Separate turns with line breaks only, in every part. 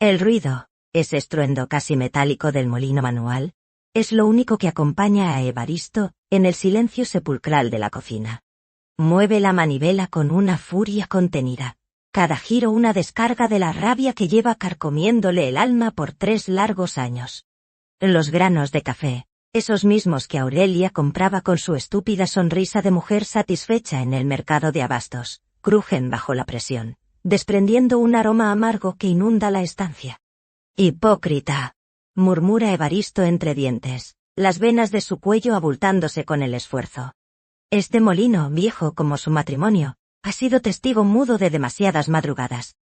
El ruido, ese estruendo casi metálico del molino manual, es lo único que acompaña a Evaristo en el silencio sepulcral de la cocina. Mueve la manivela con una furia contenida. Cada giro una descarga de la rabia que lleva carcomiéndole el alma por 3 largos años. Los granos de café, esos mismos que Aurelia compraba con su estúpida sonrisa de mujer satisfecha en el mercado de abastos, crujen bajo la presión, desprendiendo un aroma amargo que inunda la estancia. «Hipócrita», murmura Evaristo entre dientes, las venas de su cuello abultándose con el esfuerzo. Este molino, viejo como su matrimonio, ha sido testigo mudo de demasiadas madrugadas.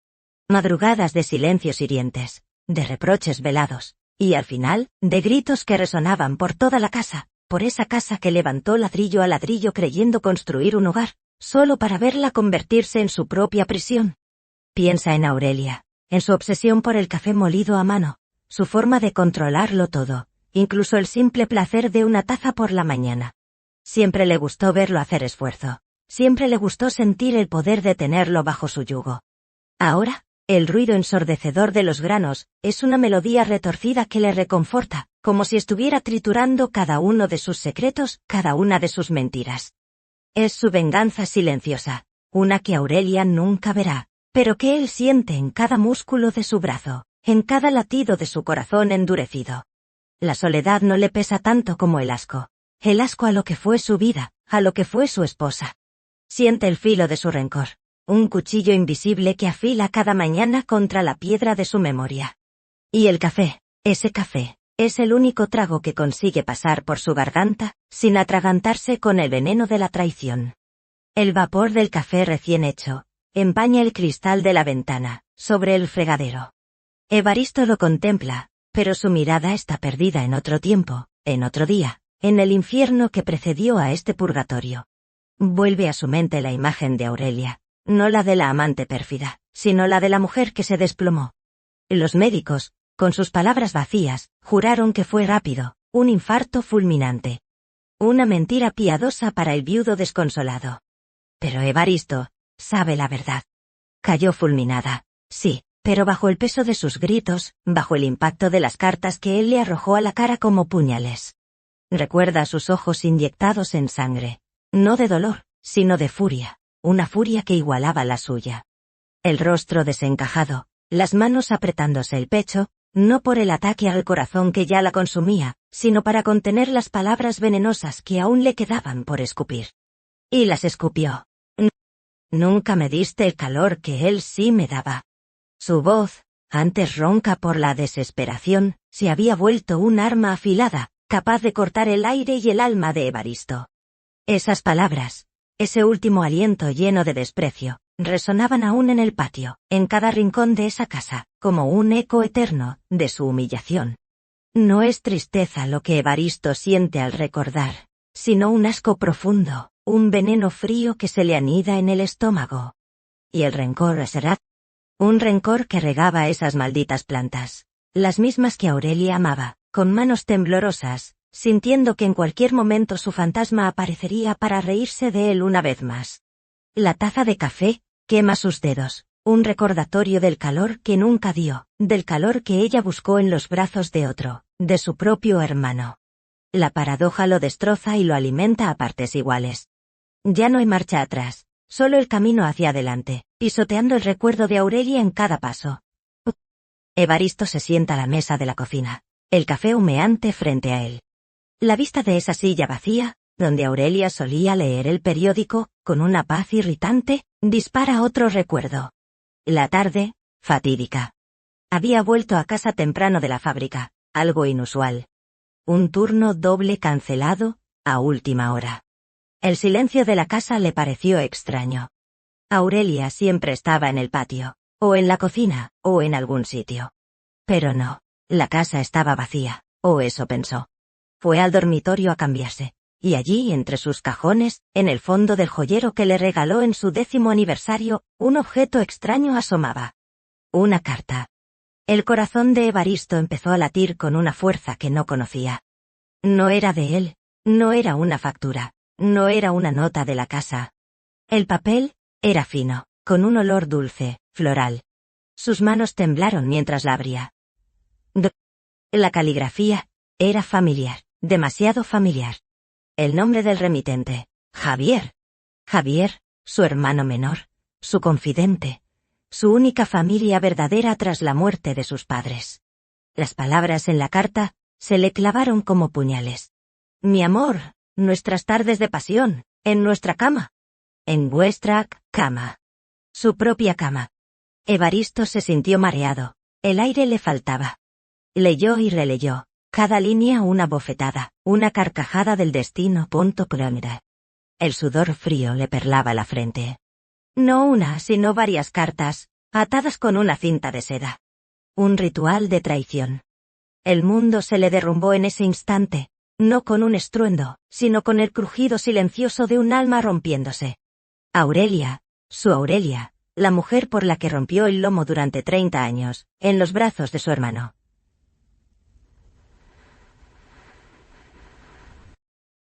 Madrugadas de silencios hirientes, de reproches velados, y al final, de gritos que resonaban por toda la casa, por esa casa que levantó ladrillo a ladrillo creyendo construir un hogar, solo para verla convertirse en su propia prisión. Piensa en Aurelia, en su obsesión por el café molido a mano, su forma de controlarlo todo, incluso el simple placer de una taza por la mañana. Siempre le gustó verlo hacer esfuerzo. Siempre le gustó sentir el poder de tenerlo bajo su yugo. Ahora, el ruido ensordecedor de los granos es una melodía retorcida que le reconforta, como si estuviera triturando cada uno de sus secretos, cada una de sus mentiras. Es su venganza silenciosa, una que Aurelia nunca verá, pero que él siente en cada músculo de su brazo, en cada latido de su corazón endurecido. La soledad no le pesa tanto como el asco a lo que fue su vida, a lo que fue su esposa. Siente el filo de su rencor, un cuchillo invisible que afila cada mañana contra la piedra de su memoria. Y el café, ese café, es el único trago que consigue pasar por su garganta, sin atragantarse con el veneno de la traición. El vapor del café recién hecho, empaña el cristal de la ventana, sobre el fregadero. Evaristo lo contempla, pero su mirada está perdida en otro tiempo, en otro día, en el infierno que precedió a este purgatorio. Vuelve a su mente la imagen de Aurelia, no la de la amante pérfida, sino la de la mujer que se desplomó. Los médicos, con sus palabras vacías, juraron que fue rápido, un infarto fulminante. Una mentira piadosa para el viudo desconsolado. Pero Evaristo sabe la verdad. Cayó fulminada, sí, pero bajo el peso de sus gritos, bajo el impacto de las cartas que él le arrojó a la cara como puñales. Recuerda sus ojos inyectados en sangre. No de dolor, sino de furia, una furia que igualaba la suya. El rostro desencajado, las manos apretándose el pecho, no por el ataque al corazón que ya la consumía, sino para contener las palabras venenosas que aún le quedaban por escupir. Y las escupió. Nunca me diste el calor que él sí me daba. Su voz, antes ronca por la desesperación, se había vuelto un arma afilada, capaz de cortar el aire y el alma de Evaristo. Esas palabras, ese último aliento lleno de desprecio, resonaban aún en el patio, en cada rincón de esa casa, como un eco eterno de su humillación. No es tristeza lo que Evaristo siente al recordar, sino un asco profundo, un veneno frío que se le anida en el estómago. Y el rencor será un rencor que regaba esas malditas plantas, las mismas que Aurelia amaba, con manos temblorosas, sintiendo que en cualquier momento su fantasma aparecería para reírse de él una vez más. La taza de café quema sus dedos, un recordatorio del calor que nunca dio, del calor que ella buscó en los brazos de otro, de su propio hermano. La paradoja lo destroza y lo alimenta a partes iguales. Ya no hay marcha atrás, solo el camino hacia adelante, pisoteando el recuerdo de Aurelia en cada paso. Evaristo se sienta a la mesa de la cocina, el café humeante frente a él. La vista de esa silla vacía, donde Aurelia solía leer el periódico, con una paz irritante, dispara otro recuerdo. La tarde, fatídica. Había vuelto a casa temprano de la fábrica, algo inusual. Un turno doble cancelado, a última hora. El silencio de la casa le pareció extraño. Aurelia siempre estaba en el patio, o en la cocina, o en algún sitio. Pero no, la casa estaba vacía, o eso pensó. Fue al dormitorio a cambiarse, y allí, entre sus cajones, en el fondo del joyero que le regaló en su 10º aniversario, un objeto extraño asomaba. Una carta. El corazón de Evaristo empezó a latir con una fuerza que no conocía. No era de él, no era una factura, no era una nota de la casa. El papel era fino, con un olor dulce, floral. Sus manos temblaron mientras la abría. La caligrafía era familiar, demasiado familiar. El nombre del remitente, Javier. Javier, su hermano menor, su confidente, su única familia verdadera tras la muerte de sus padres. Las palabras en la carta se le clavaron como puñales. Mi amor, nuestras tardes de pasión, en nuestra cama. En vuestra cama. Su propia cama. Evaristo se sintió mareado, el aire le faltaba. Leyó y releyó, cada línea una bofetada, una carcajada del destino. Clómida. El sudor frío le perlaba la frente. No una, sino varias cartas, atadas con una cinta de seda. Un ritual de traición. El mundo se le derrumbó en ese instante, no con un estruendo, sino con el crujido silencioso de un alma rompiéndose. Aurelia, su Aurelia, la mujer por la que rompió el lomo durante 30 años, en los brazos de su hermano.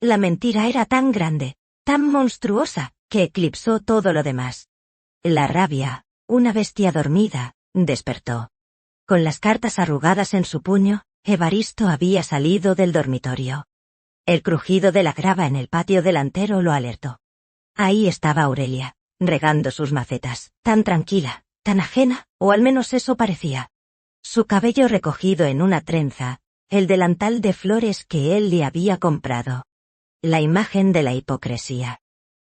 La mentira era tan grande, tan monstruosa, que eclipsó todo lo demás. La rabia, una bestia dormida, despertó. Con las cartas arrugadas en su puño, Evaristo había salido del dormitorio. El crujido de la grava en el patio delantero lo alertó. Ahí estaba Aurelia, regando sus macetas, tan tranquila, tan ajena, o al menos eso parecía. Su cabello recogido en una trenza, el delantal de flores que él le había comprado. La imagen de la hipocresía.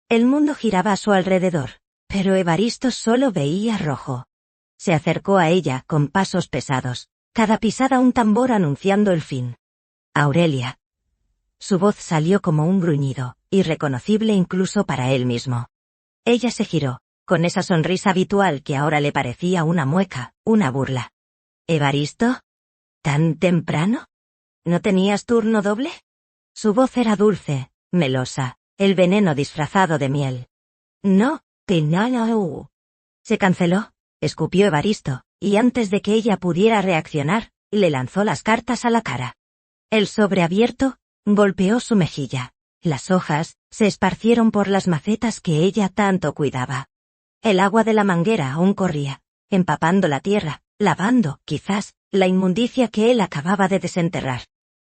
El mundo giraba a su alrededor, pero Evaristo solo veía rojo. Se acercó a ella con pasos pesados, cada pisada un tambor anunciando el fin. Aurelia. Su voz salió como un gruñido, irreconocible incluso para él mismo. Ella se giró, con esa sonrisa habitual que ahora le parecía una mueca, una burla. ¿Evaristo? ¿Tan temprano? ¿No tenías turno doble? Su voz era dulce, melosa, el veneno disfrazado de miel. No, que no. Se canceló, escupió Evaristo, y antes de que ella pudiera reaccionar, le lanzó las cartas a la cara. El sobre abierto golpeó su mejilla. Las hojas se esparcieron por las macetas que ella tanto cuidaba. El agua de la manguera aún corría, empapando la tierra, lavando, quizás, la inmundicia que él acababa de desenterrar.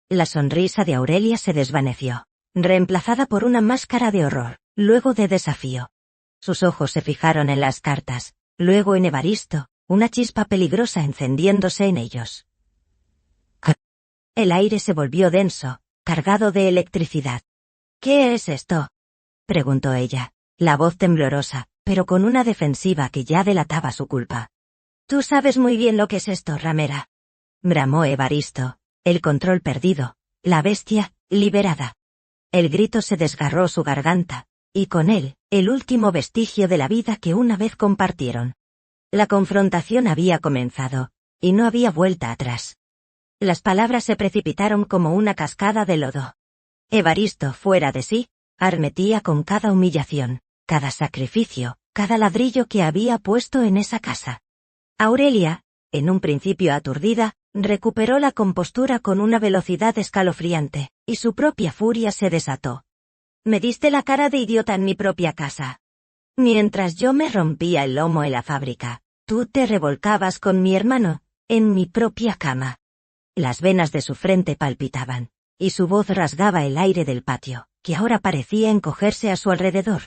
La sonrisa de Aurelia se desvaneció, reemplazada por una máscara de horror, luego de desafío. Sus ojos se fijaron en las cartas, luego en Evaristo, una chispa peligrosa encendiéndose en ellos. El aire se volvió denso, cargado de electricidad. ¿Qué es esto?, preguntó ella, la voz temblorosa, pero con una defensiva que ya delataba su culpa. Tú sabes muy bien lo que es esto, ramera. Bramó Evaristo, el control perdido, la bestia, liberada. El grito se desgarró su garganta, y con él, el último vestigio de la vida que una vez compartieron. La confrontación había comenzado, y no había vuelta atrás. Las palabras se precipitaron como una cascada de lodo. Evaristo, fuera de sí, arremetía con cada humillación, cada sacrificio, cada ladrillo que había puesto en esa casa. Aurelia, en un principio aturdida, recuperó la compostura con una velocidad escalofriante, y su propia furia se desató. Me diste la cara de idiota en mi propia casa. Mientras yo me rompía el lomo en la fábrica, tú te revolcabas con mi hermano, en mi propia cama. Las venas de su frente palpitaban, y su voz rasgaba el aire del patio, que ahora parecía encogerse a su alrededor.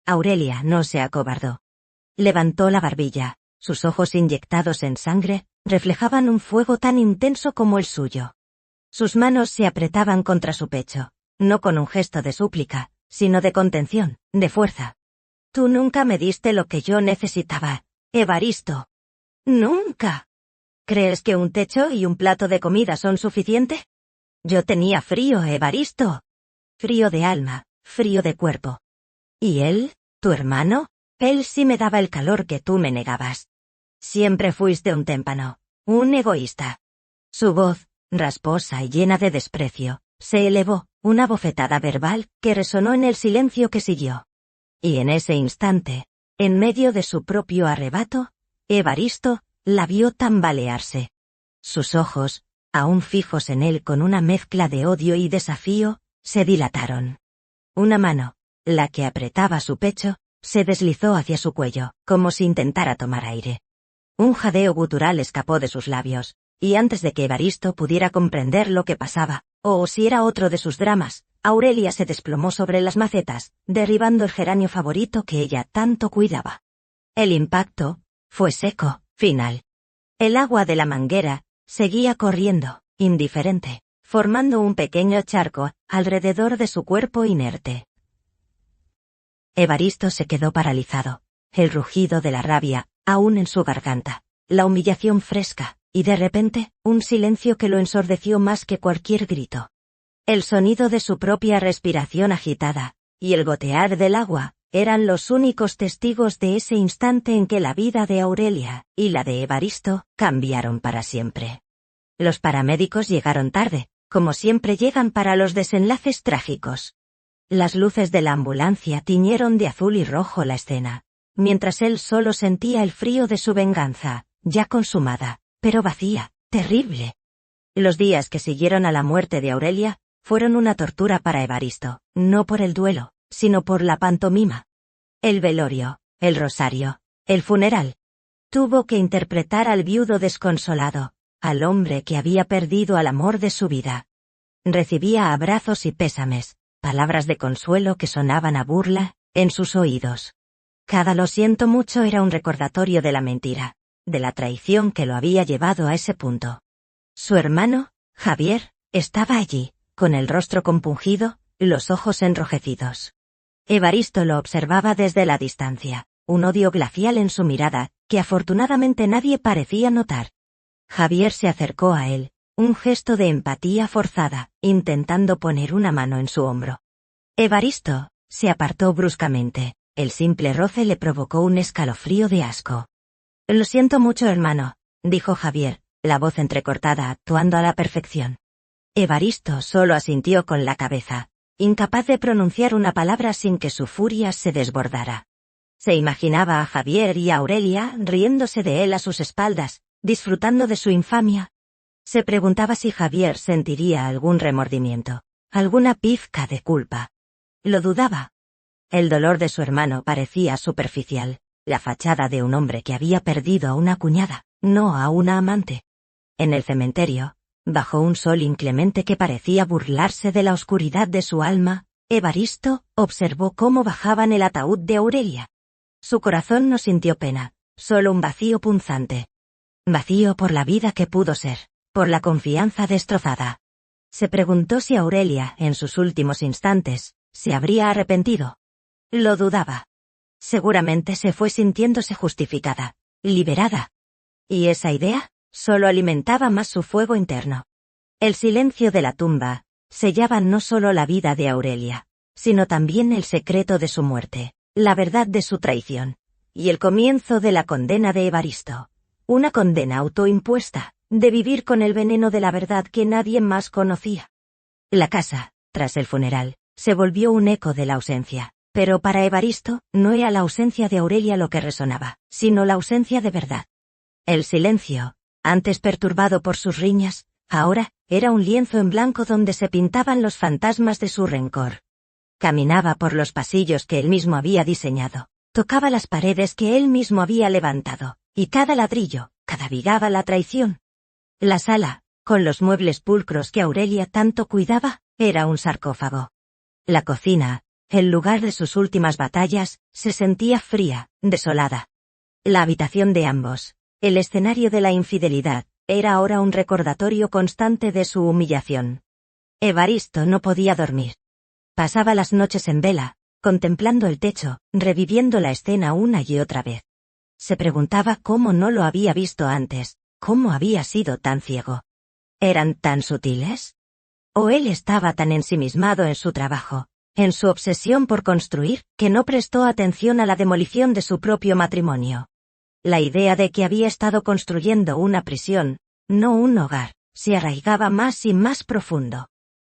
Aurelia no se acobardó. Levantó la barbilla, sus ojos inyectados en sangre, reflejaban un fuego tan intenso como el suyo. Sus manos se apretaban contra su pecho, no con un gesto de súplica, sino de contención, de fuerza. Tú nunca me diste lo que yo necesitaba, Evaristo. Nunca. ¿Crees que un techo y un plato de comida son suficiente? Yo tenía frío, Evaristo. Frío de alma, frío de cuerpo. ¿Y él, tu hermano? Él sí me daba el calor que tú me negabas. Siempre fuiste un témpano, un egoísta. Su voz, rasposa y llena de desprecio, se elevó, una bofetada verbal que resonó en el silencio que siguió. Y en ese instante, en medio de su propio arrebato, Evaristo la vio tambalearse. Sus ojos, aún fijos en él con una mezcla de odio y desafío, se dilataron. Una mano, la que apretaba su pecho, se deslizó hacia su cuello, como si intentara tomar aire. Un jadeo gutural escapó de sus labios, y antes de que Evaristo pudiera comprender lo que pasaba, o si era otro de sus dramas, Aurelia se desplomó sobre las macetas, derribando el geranio favorito que ella tanto cuidaba. El impacto fue seco, final. El agua de la manguera seguía corriendo, indiferente, formando un pequeño charco alrededor de su cuerpo inerte. Evaristo se quedó paralizado, el rugido de la rabia, aún en su garganta, la humillación fresca, y de repente, un silencio que lo ensordeció más que cualquier grito. El sonido de su propia respiración agitada, y el gotear del agua, eran los únicos testigos de ese instante en que la vida de Aurelia y la de Evaristo cambiaron para siempre. Los paramédicos llegaron tarde, como siempre llegan para los desenlaces trágicos. Las luces de la ambulancia tiñeron de azul y rojo la escena, mientras él solo sentía el frío de su venganza, ya consumada, pero vacía, terrible. Los días que siguieron a la muerte de Aurelia fueron una tortura para Evaristo, no por el duelo, sino por la pantomima. El velorio, el rosario, el funeral. Tuvo que interpretar al viudo desconsolado, al hombre que había perdido al amor de su vida. Recibía abrazos y pésames, palabras de consuelo que sonaban a burla en sus oídos. Cada lo siento mucho era un recordatorio de la mentira, de la traición que lo había llevado a ese punto. Su hermano, Javier, estaba allí, con el rostro compungido, los ojos enrojecidos. Evaristo lo observaba desde la distancia, un odio glacial en su mirada, que afortunadamente nadie parecía notar. Javier se acercó a él, un gesto de empatía forzada, intentando poner una mano en su hombro. Evaristo se apartó bruscamente, el simple roce le provocó un escalofrío de asco. Lo siento mucho, hermano, dijo Javier, la voz entrecortada actuando a la perfección. Evaristo solo asintió con la cabeza, incapaz de pronunciar una palabra sin que su furia se desbordara. Se imaginaba a Javier y a Aurelia riéndose de él a sus espaldas, disfrutando de su infamia. Se preguntaba si Javier sentiría algún remordimiento, alguna pizca de culpa. Lo dudaba. El dolor de su hermano parecía superficial, la fachada de un hombre que había perdido a una cuñada, no a una amante. En el cementerio, bajo un sol inclemente que parecía burlarse de la oscuridad de su alma, Evaristo observó cómo bajaban el ataúd de Aurelia. Su corazón no sintió pena, solo un vacío punzante. Vacío por la vida que pudo ser, por la confianza destrozada. Se preguntó si Aurelia, en sus últimos instantes, se habría arrepentido. Lo dudaba. Seguramente se fue sintiéndose justificada, liberada. Y esa idea solo alimentaba más su fuego interno. El silencio de la tumba sellaba no solo la vida de Aurelia, sino también el secreto de su muerte, la verdad de su traición, y el comienzo de la condena de Evaristo. Una condena autoimpuesta, de vivir con el veneno de la verdad que nadie más conocía. La casa, tras el funeral, se volvió un eco de la ausencia, pero para Evaristo no era la ausencia de Aurelia lo que resonaba, sino la ausencia de verdad. El silencio, antes perturbado por sus riñas, ahora era un lienzo en blanco donde se pintaban los fantasmas de su rencor. Caminaba por los pasillos que él mismo había diseñado, tocaba las paredes que él mismo había levantado, y cada ladrillo, cada vigaba la traición. La sala, con los muebles pulcros que Aurelia tanto cuidaba, era un sarcófago. La cocina, el lugar de sus últimas batallas, se sentía fría, desolada. La habitación de ambos, el escenario de la infidelidad, era ahora un recordatorio constante de su humillación. Evaristo no podía dormir. Pasaba las noches en vela, contemplando el techo, reviviendo la escena una y otra vez. Se preguntaba cómo no lo había visto antes, cómo había sido tan ciego. ¿Eran tan sutiles? ¿O él estaba tan ensimismado en su trabajo, en su obsesión por construir, que no prestó atención a la demolición de su propio matrimonio? La idea de que había estado construyendo una prisión, no un hogar, se arraigaba más y más profundo.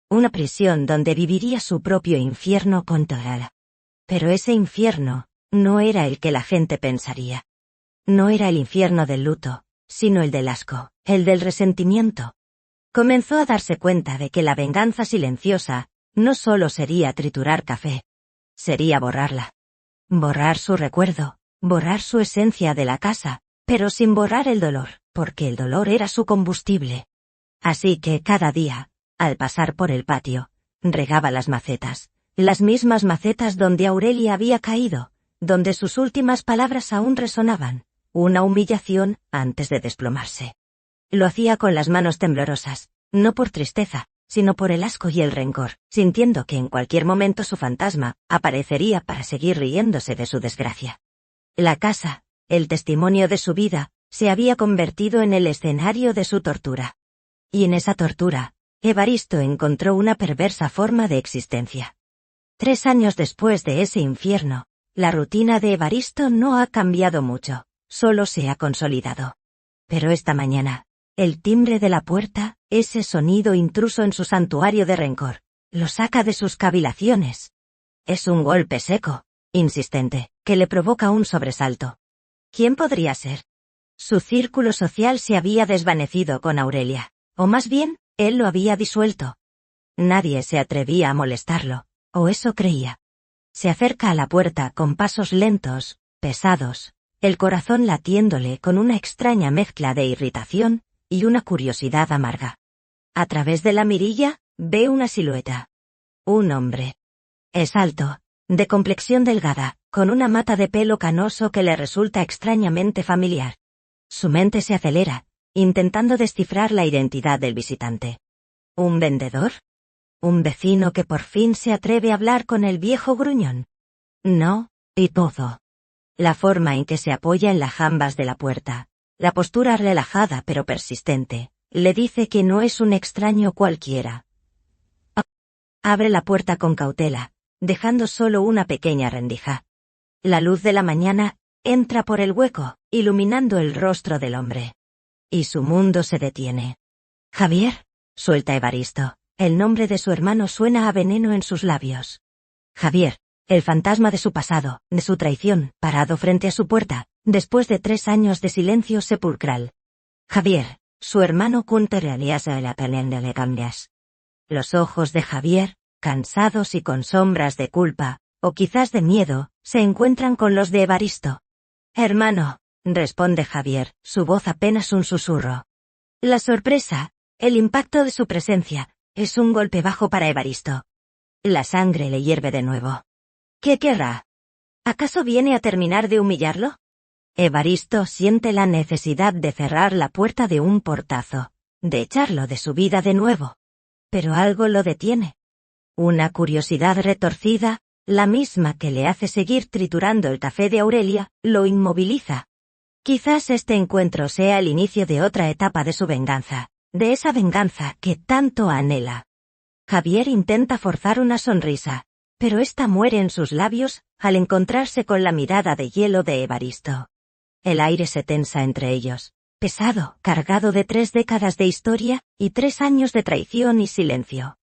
Una prisión donde viviría su propio infierno con Torala. Pero ese infierno no era el que la gente pensaría. No era el infierno del luto, sino el del asco, el del resentimiento. Comenzó a darse cuenta de que la venganza silenciosa no solo sería triturar café, sería borrarla. Borrar su recuerdo, borrar su esencia de la casa, pero sin borrar el dolor, porque el dolor era su combustible. Así que cada día, al pasar por el patio, regaba las macetas, las mismas macetas donde Aurelia había caído, donde sus últimas palabras aún resonaban, una humillación antes de desplomarse. Lo hacía con las manos temblorosas, no por tristeza, sino por el asco y el rencor, sintiendo que en cualquier momento su fantasma aparecería para seguir riéndose de su desgracia. La casa, el testimonio de su vida, se había convertido en el escenario de su tortura. Y en esa tortura, Evaristo encontró una perversa forma de existencia. 3 años después de ese infierno, la rutina de Evaristo no ha cambiado mucho, solo se ha consolidado. Pero esta mañana, el timbre de la puerta, ese sonido intruso en su santuario de rencor, lo saca de sus cavilaciones. Es un golpe seco, insistente, que le provoca un sobresalto. ¿Quién podría ser? Su círculo social se había desvanecido con Aurelia, o más bien, él lo había disuelto. Nadie se atrevía a molestarlo, o eso creía. Se acerca a la puerta con pasos lentos, pesados, el corazón latiéndole con una extraña mezcla de irritación y una curiosidad amarga. A través de la mirilla, ve una silueta. Un hombre. Es alto, de complexión delgada, con una mata de pelo canoso que le resulta extrañamente familiar. Su mente se acelera, intentando descifrar la identidad del visitante. ¿Un vendedor? ¿Un vecino que por fin se atreve a hablar con el viejo gruñón? No, y todo. La forma en que se apoya en las jambas de la puerta, la postura relajada pero persistente, le dice que no es un extraño cualquiera. Abre la puerta con cautela, dejando solo una pequeña rendija. La luz de la mañana entra por el hueco, iluminando el rostro del hombre. Y su mundo se detiene. Javier, suelta Evaristo. El nombre de su hermano suena a veneno en sus labios. Javier, el fantasma de su pasado, de su traición, parado frente a su puerta, después de 3 años de silencio sepulcral. Javier, su hermano Kunter alias de la pelenda de cambias. Los ojos de Javier, cansados y con sombras de culpa, o quizás de miedo, se encuentran con los de Evaristo. Hermano, responde Javier, su voz apenas un susurro. La sorpresa, el impacto de su presencia, es un golpe bajo para Evaristo. La sangre le hierve de nuevo. ¿Qué querrá? ¿Acaso viene a terminar de humillarlo? Evaristo siente la necesidad de cerrar la puerta de un portazo, de echarlo de su vida de nuevo. Pero algo lo detiene. Una curiosidad retorcida, la misma que le hace seguir triturando el café de Aurelia, lo inmoviliza. Quizás este encuentro sea el inicio de otra etapa de su venganza. De esa venganza que tanto anhela. Javier intenta forzar una sonrisa, pero esta muere en sus labios al encontrarse con la mirada de hielo de Evaristo. El aire se tensa entre ellos, pesado, cargado de 3 décadas de historia y 3 años de traición y silencio.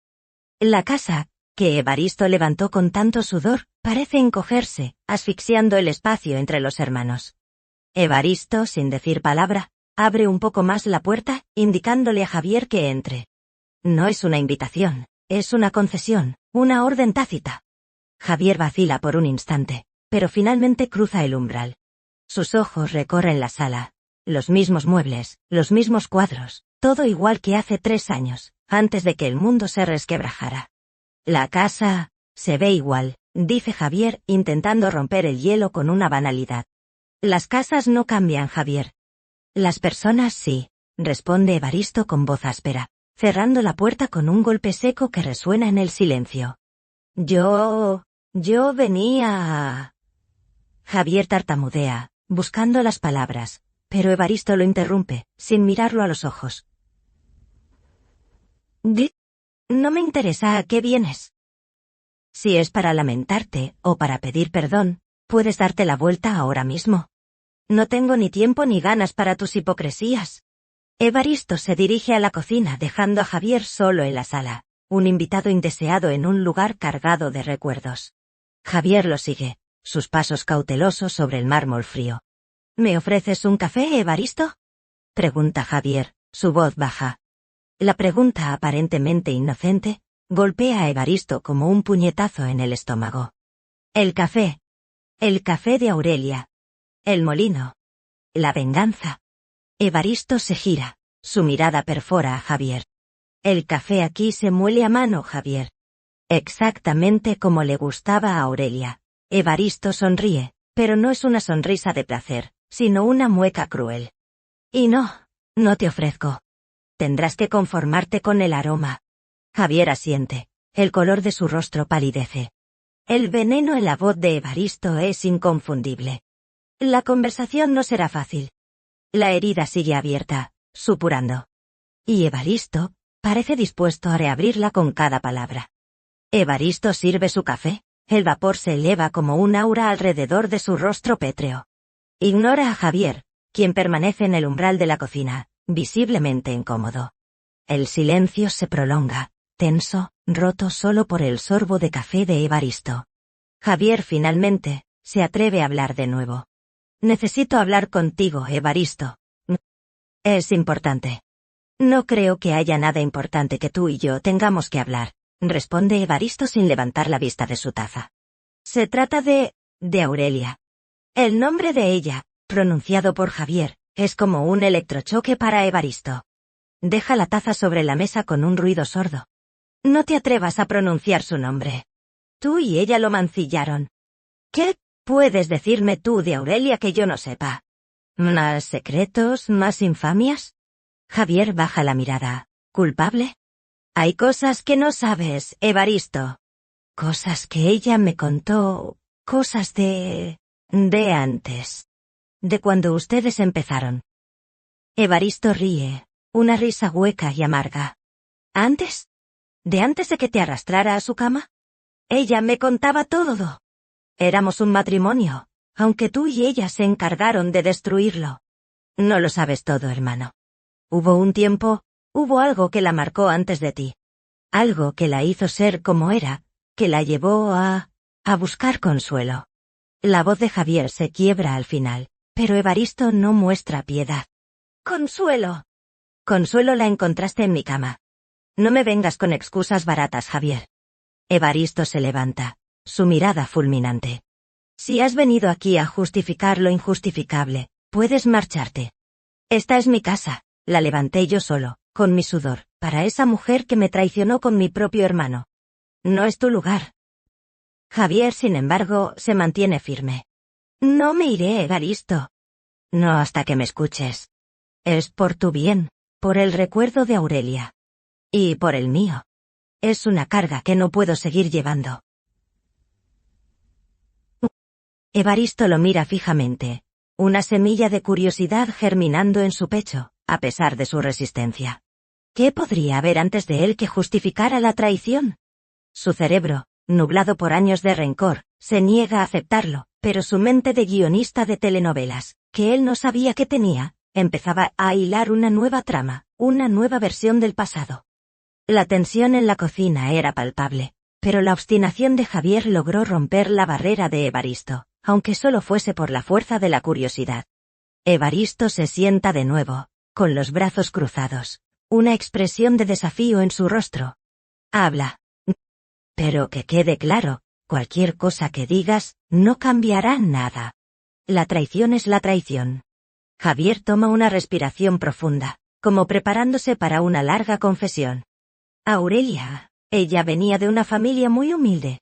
La casa, que Evaristo levantó con tanto sudor, parece encogerse, asfixiando el espacio entre los hermanos. Evaristo, sin decir palabra, abre un poco más la puerta, indicándole a Javier que entre. No es una invitación, es una concesión, una orden tácita. Javier vacila por un instante, pero finalmente cruza el umbral. Sus ojos recorren la sala. Los mismos muebles, los mismos cuadros, todo igual que hace 3 años, antes de que el mundo se resquebrajara. La casa se ve igual, dice Javier, intentando romper el hielo con una banalidad. Las casas no cambian, Javier. Las personas sí, responde Evaristo con voz áspera, cerrando la puerta con un golpe seco que resuena en el silencio. Yo venía a... Javier tartamudea, buscando las palabras, pero Evaristo lo interrumpe, sin mirarlo a los ojos. No me interesa a qué vienes. Si es para lamentarte o para pedir perdón, puedes darte la vuelta ahora mismo. No tengo ni tiempo ni ganas para tus hipocresías. Evaristo se dirige a la cocina dejando a Javier solo en la sala, un invitado indeseado en un lugar cargado de recuerdos. Javier lo sigue, sus pasos cautelosos sobre el mármol frío. ¿Me ofreces un café, Evaristo? Pregunta Javier, su voz baja. La pregunta aparentemente inocente, golpea a Evaristo como un puñetazo en el estómago. El café. El café de Aurelia. El molino. La venganza. Evaristo se gira. Su mirada perfora a Javier. El café aquí se muele a mano, Javier. Exactamente como le gustaba a Aurelia. Evaristo sonríe, pero no es una sonrisa de placer, sino una mueca cruel. Y no te ofrezco. Tendrás que conformarte con el aroma. Javier asiente. El color de su rostro palidece. El veneno en la voz de Evaristo es inconfundible. La conversación no será fácil. La herida sigue abierta, supurando. Y Evaristo parece dispuesto a reabrirla con cada palabra. Evaristo sirve su café. El vapor se eleva como un aura alrededor de su rostro pétreo. Ignora a Javier, quien permanece en el umbral de la cocina, visiblemente incómodo. El silencio se prolonga, tenso, roto solo por el sorbo de café de Evaristo. Javier finalmente se atreve a hablar de nuevo. Necesito hablar contigo, Evaristo. Es importante. No creo que haya nada importante que tú y yo tengamos que hablar, responde Evaristo sin levantar la vista de su taza. Se trata de Aurelia. El nombre de ella, pronunciado por Javier, es como un electrochoque para Evaristo. Deja la taza sobre la mesa con un ruido sordo. No te atrevas a pronunciar su nombre. Tú y ella lo mancillaron. ¿Qué puedes decirme tú de Aurelia que yo no sepa? ¿Más secretos, más infamias? Javier baja la mirada. ¿Culpable? Hay cosas que no sabes, Evaristo. Cosas que ella me contó, cosas de antes. De cuando ustedes empezaron. Evaristo ríe, una risa hueca y amarga. ¿Antes? ¿De antes de que te arrastrara a su cama? Ella me contaba todo. Éramos un matrimonio, aunque tú y ella se encargaron de destruirlo. No lo sabes todo, hermano. Hubo algo que la marcó antes de ti. Algo que la hizo ser como era, que la llevó a buscar consuelo. La voz de Javier se quiebra al final, pero Evaristo no muestra piedad. ¡Consuelo! Consuelo la encontraste en mi cama. No me vengas con excusas baratas, Javier. Evaristo se levanta, su mirada fulminante. Si has venido aquí a justificar lo injustificable, puedes marcharte. Esta es mi casa, la levanté yo solo, con mi sudor, para esa mujer que me traicionó con mi propio hermano. No es tu lugar. Javier, sin embargo, se mantiene firme. No me iré, Evaristo. No hasta que me escuches. Es por tu bien, por el recuerdo de Aurelia. Y por el mío. Es una carga que no puedo seguir llevando. Evaristo lo mira fijamente, una semilla de curiosidad germinando en su pecho, a pesar de su resistencia. ¿Qué podría haber antes de él que justificara la traición? Su cerebro, nublado por años de rencor, se niega a aceptarlo, pero su mente de guionista de telenovelas, que él no sabía que tenía, empezaba a hilar una nueva trama, una nueva versión del pasado. La tensión en la cocina era palpable, pero la obstinación de Javier logró romper la barrera de Evaristo, aunque solo fuese por la fuerza de la curiosidad. Evaristo se sienta de nuevo, con los brazos cruzados, una expresión de desafío en su rostro. Habla. Pero que quede claro, cualquier cosa que digas, no cambiará nada. La traición es la traición. Javier toma una respiración profunda, como preparándose para una larga confesión. Aurelia, ella venía de una familia muy humilde.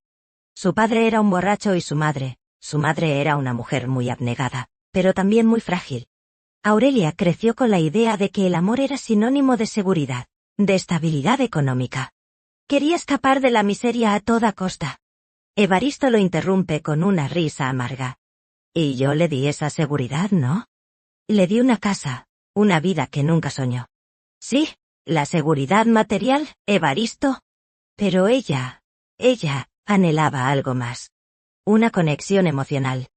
Su padre era un borracho y su madre era una mujer muy abnegada, pero también muy frágil. Aurelia creció con la idea de que el amor era sinónimo de seguridad, de estabilidad económica. Quería escapar de la miseria a toda costa. Evaristo lo interrumpe con una risa amarga. Y yo le di esa seguridad, ¿no? Le di una casa, una vida que nunca soñó. Sí, la seguridad material, Evaristo. Pero ella anhelaba algo más. Una conexión emocional.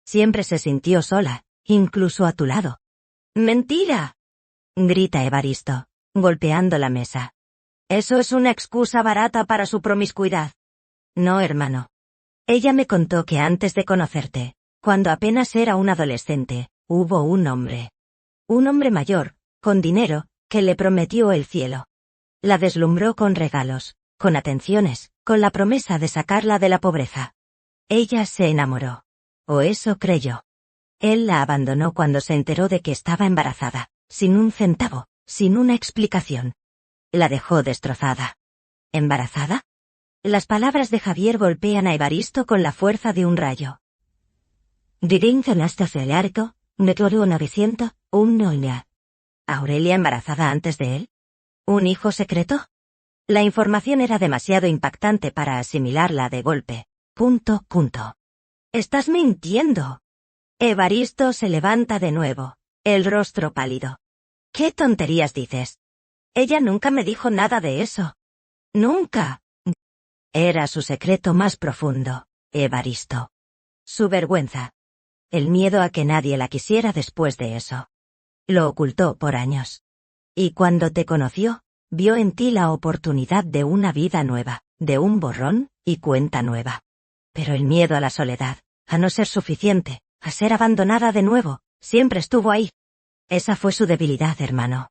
Siempre se sintió sola, incluso a tu lado. ¡Mentira!, grita Evaristo, golpeando la mesa. Eso es una excusa barata para su promiscuidad. No, hermano. Ella me contó que antes de conocerte, cuando apenas era un adolescente, hubo un hombre mayor, con dinero, que le prometió el cielo. La deslumbró con regalos, con atenciones, con la promesa de sacarla de la pobreza. Ella se enamoró. O eso creyó. Él la abandonó cuando se enteró de que estaba embarazada, sin un centavo, sin una explicación. La dejó destrozada. ¿Embarazada? Las palabras de Javier golpean a Evaristo con la fuerza de un rayo. ¿Aurelia embarazada antes de él? ¿Un hijo secreto? La información era demasiado impactante para asimilarla de golpe. ¡Estás mintiendo! Evaristo se levanta de nuevo, el rostro pálido. ¿Qué tonterías dices? Ella nunca me dijo nada de eso. ¡Nunca! Era su secreto más profundo, Evaristo. Su vergüenza. El miedo a que nadie la quisiera después de eso. Lo ocultó por años. Y cuando te conoció, vio en ti la oportunidad de una vida nueva, de un borrón y cuenta nueva. Pero el miedo a la soledad, a no ser suficiente, a ser abandonada de nuevo, siempre estuvo ahí. Esa fue su debilidad, hermano.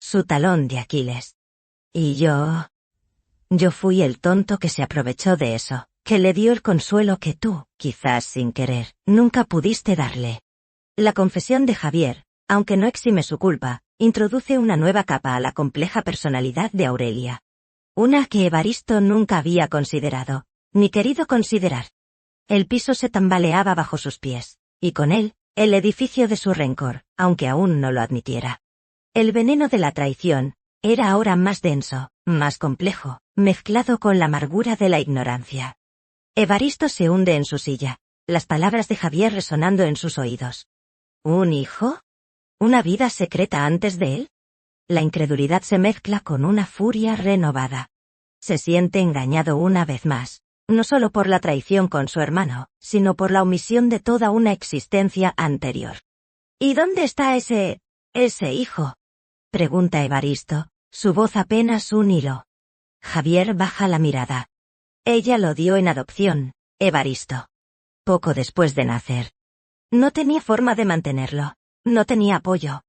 Su talón de Aquiles. Y yo fui el tonto que se aprovechó de eso, que le dio el consuelo que tú, quizás sin querer, nunca pudiste darle. La confesión de Javier, aunque no exime su culpa, introduce una nueva capa a la compleja personalidad de Aurelia. Una que Evaristo nunca había considerado, ni querido considerar. El piso se tambaleaba bajo sus pies, y con él, el edificio de su rencor, aunque aún no lo admitiera. El veneno de la traición era ahora más denso, más complejo, mezclado con la amargura de la ignorancia. Evaristo se hunde en su silla, las palabras de Javier resonando en sus oídos. ¿Un hijo? ¿Una vida secreta antes de él? La incredulidad se mezcla con una furia renovada. Se siente engañado una vez más, no solo por la traición con su hermano, sino por la omisión de toda una existencia anterior. ¿Y dónde está ese hijo? Pregunta Evaristo, su voz apenas un hilo. Javier baja la mirada. Ella lo dio en adopción, Evaristo. Poco después de nacer. No tenía forma de mantenerlo. No tenía apoyo.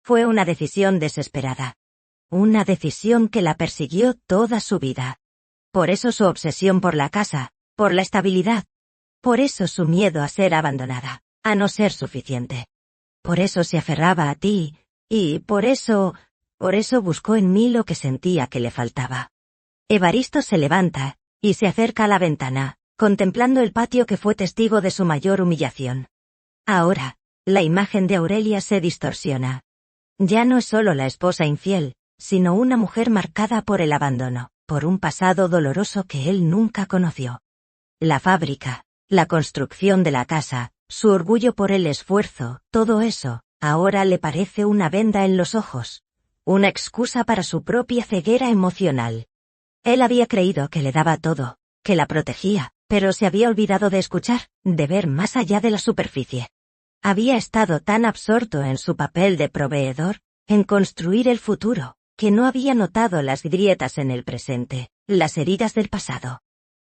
Fue una decisión desesperada. Una decisión que la persiguió toda su vida. Por eso su obsesión por la casa, por la estabilidad. Por eso su miedo a ser abandonada, a no ser suficiente. Por eso se aferraba a ti, y por eso buscó en mí lo que sentía que le faltaba. Evaristo se levanta, y se acerca a la ventana, contemplando el patio que fue testigo de su mayor humillación. Ahora, la imagen de Aurelia se distorsiona. Ya no es solo la esposa infiel, sino una mujer marcada por el abandono, por un pasado doloroso que él nunca conoció. La fábrica, la construcción de la casa, su orgullo por el esfuerzo, todo eso, ahora le parece una venda en los ojos. Una excusa para su propia ceguera emocional. Él había creído que le daba todo, que la protegía, pero se había olvidado de escuchar, de ver más allá de la superficie. Había estado tan absorto en su papel de proveedor, en construir el futuro, que no había notado las grietas en el presente, las heridas del pasado.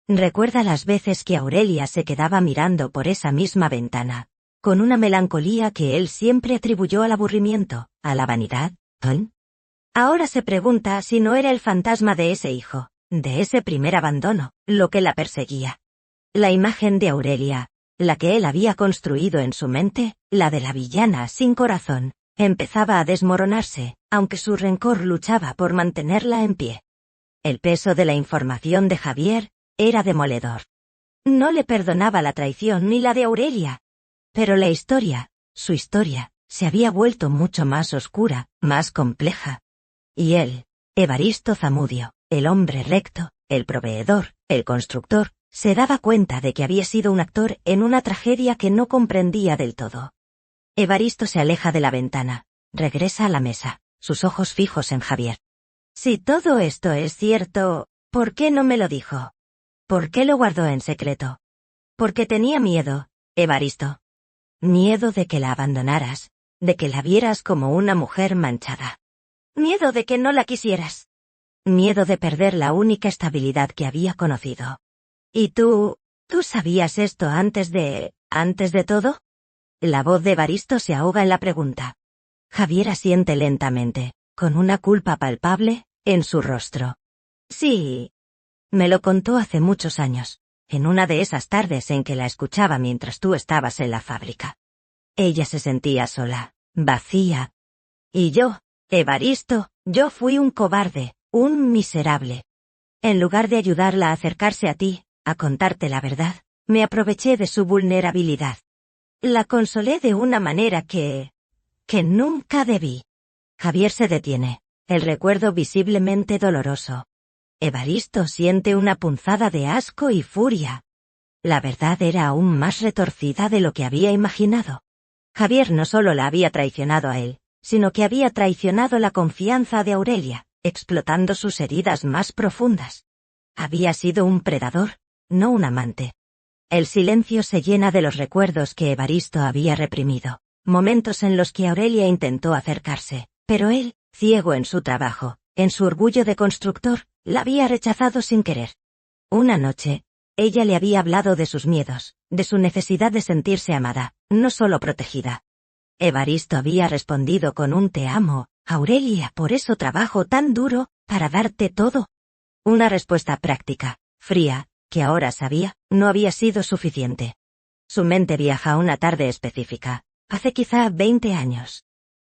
Recuerda las veces que Aurelia se quedaba mirando por esa misma ventana, con una melancolía que él siempre atribuyó al aburrimiento, a la vanidad, ¿eh? Ahora se pregunta si no era el fantasma de ese hijo, de ese primer abandono, lo que la perseguía. La imagen de Aurelia, la que él había construido en su mente, la de la villana sin corazón, empezaba a desmoronarse, aunque su rencor luchaba por mantenerla en pie. El peso de la información de Javier era demoledor. No le perdonaba la traición ni la de Aurelia. Pero la historia, su historia, se había vuelto mucho más oscura, más compleja. Y él, Evaristo Zamudio, el hombre recto, el proveedor, el constructor, se daba cuenta de que había sido un actor en una tragedia que no comprendía del todo. Evaristo se aleja de la ventana, regresa a la mesa, sus ojos fijos en Javier. Si todo esto es cierto, ¿por qué no me lo dijo? ¿Por qué lo guardó en secreto? Porque tenía miedo, Evaristo. Miedo de que la abandonaras, de que la vieras como una mujer manchada. Miedo de que no la quisieras. Miedo de perder la única estabilidad que había conocido. ¿Y tú sabías esto antes de todo? La voz de Evaristo se ahoga en la pregunta. Javier asiente lentamente, con una culpa palpable, en su rostro. Sí. Me lo contó hace muchos años, en una de esas tardes en que la escuchaba mientras tú estabas en la fábrica. Ella se sentía sola, vacía. Y yo, Evaristo, yo fui un cobarde, un miserable. En lugar de ayudarla a acercarse a ti, a contarte la verdad, me aproveché de su vulnerabilidad. La consolé de una manera que nunca debí. Javier se detiene, el recuerdo visiblemente doloroso. Evaristo siente una punzada de asco y furia. La verdad era aún más retorcida de lo que había imaginado. Javier no solo la había traicionado a él, sino que había traicionado la confianza de Aurelia, explotando sus heridas más profundas. Había sido un predador, no un amante. El silencio se llena de los recuerdos que Evaristo había reprimido, momentos en los que Aurelia intentó acercarse, pero él, ciego en su trabajo, en su orgullo de constructor, la había rechazado sin querer. Una noche, ella le había hablado de sus miedos, de su necesidad de sentirse amada, no solo protegida. Evaristo había respondido con un te amo, Aurelia, por eso trabajo tan duro, para darte todo. Una respuesta práctica, fría, que ahora sabía, no había sido suficiente. Su mente viaja a una tarde específica, hace quizá 20 años.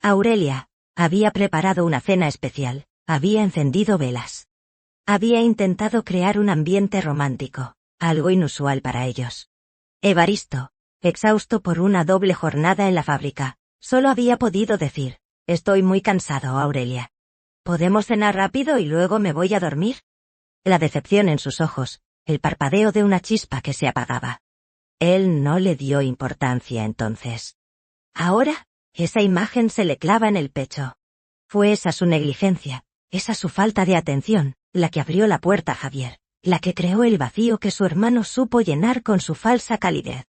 Aurelia había preparado una cena especial, había encendido velas. Había intentado crear un ambiente romántico, algo inusual para ellos. Evaristo, exhausto por una doble jornada en la fábrica, solo había podido decir, estoy muy cansado, Aurelia. ¿Podemos cenar rápido y luego me voy a dormir? La decepción en sus ojos, el parpadeo de una chispa que se apagaba. Él no le dio importancia entonces. Ahora, esa imagen se le clava en el pecho. Fue esa su negligencia, esa su falta de atención, la que abrió la puerta a Javier, la que creó el vacío que su hermano supo llenar con su falsa calidez.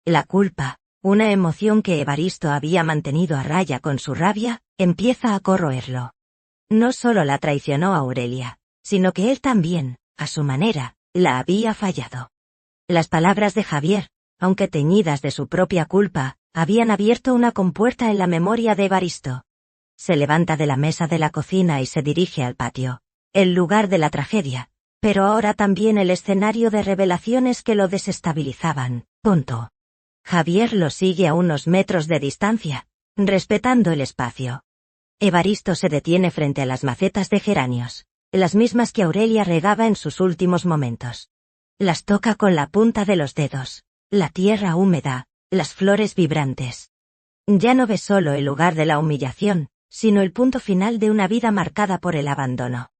La culpa, una emoción que Evaristo había mantenido a raya con su rabia, empieza a corroerlo. No solo la traicionó a Aurelia, sino que él también, a su manera, la había fallado. Las palabras de Javier, aunque teñidas de su propia culpa, habían abierto una compuerta en la memoria de Evaristo. Se levanta de la mesa de la cocina y se dirige al patio, el lugar de la tragedia, pero ahora también el escenario de revelaciones que lo desestabilizaban. Punto. Javier lo sigue a unos metros de distancia, respetando el espacio. Evaristo se detiene frente a las macetas de geranios, las mismas que Aurelia regaba en sus últimos momentos. Las toca con la punta de los dedos, la tierra húmeda, las flores vibrantes. Ya no ve solo el lugar de la humillación, sino el punto final de una vida marcada por el abandono.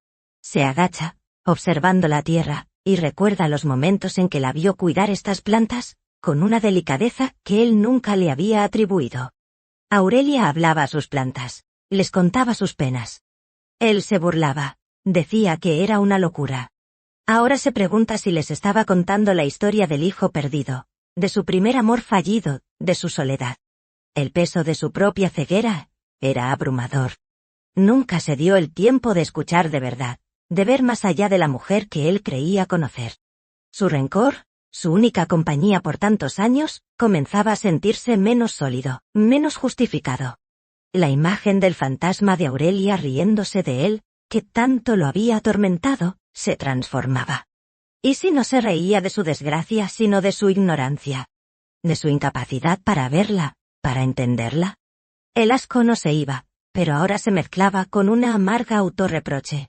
Se agacha, observando la tierra, y recuerda los momentos en que la vio cuidar estas plantas, con una delicadeza que él nunca le había atribuido. Aurelia hablaba a sus plantas, les contaba sus penas. Él se burlaba, decía que era una locura. Ahora se pregunta si les estaba contando la historia del hijo perdido, de su primer amor fallido, de su soledad. El peso de su propia ceguera era abrumador. Nunca se dio el tiempo de escuchar de verdad, de ver más allá de la mujer que él creía conocer. Su rencor, su única compañía por tantos años, comenzaba a sentirse menos sólido, menos justificado. La imagen del fantasma de Aurelia riéndose de él, que tanto lo había atormentado, se transformaba. ¿Y si no se reía de su desgracia sino de su ignorancia? ¿De su incapacidad para verla, para entenderla? El asco no se iba, pero ahora se mezclaba con una amarga autorreproche.